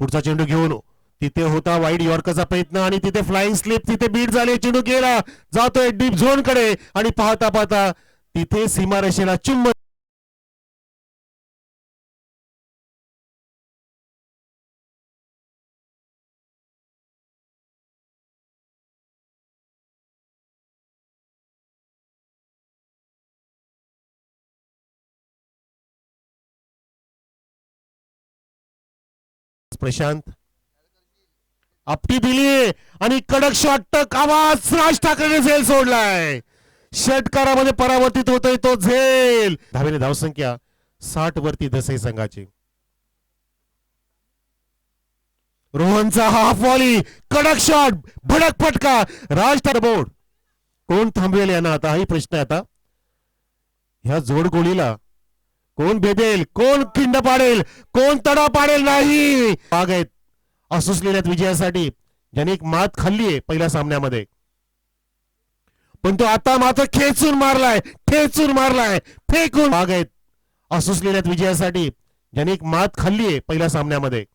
पुढचा चेंडू घेऊन तिथे होता वाईड यॉर्करचा प्रयत्न आणि तिथे फ्लाइंग स्लिप तिथे बीट झाली. चेंडू गेला जातोय डीप झोन कडे आणि पाहता पाहता तिथे सीमारेषेला चुंब. प्रशांत आपटी दिली आणि कडक शॉट टक आवाज. राज ठाकरेने झेल सोडलाय. षटकारामध्ये परावर्तित होतोय तो झेल. धावेने धावसंख्या 60 वरती दसई संघाची. रोहनचा हाफ व्हॉली कडक शॉट भडक फटका. राज ठाकरे कोण थांबवेल यांना आता हाही प्रश्न आहे. आता ह्या जोड गोळीला कोण भेदेल, कोण खिंड पाडेल, कोण तडा पाडेल नाही. भाग आहेत असुसलेल्या विजयासाठी ज्याने एक मात खाल्ली आहे पहिल्या सामन्यामध्ये. पण तो आता मात्र खेचून मारलाय फेकून. भाग आहेत असुसलेल्या विजयासाठी ज्याने एक मात खाल्ली आहे पहिल्या सामन्यामध्ये.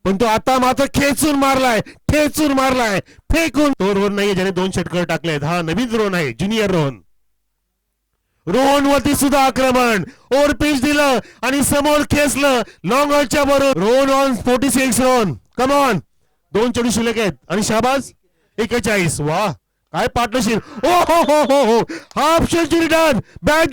पण तो आता मात्र खेचून मारलाय फेकून. तो रोहन नाही ज्याने 2 षटकर टाकलेत. हा नवीन रोहन आहे, ज्युनियर रोहन. रोहन वरती सुद्धा आक्रमण. ओव्हर पिच दिलं आणि समोर खेचलं लॉंग ऑनच्या बरोबर. Rohan on 46 run. Come on 2 चेंडू शिल्लक आहेत आणि शाबाज 41. वा काय पार्टनरशिप. ओ हो हो हो हाफ सेंचुरी डन. बॅट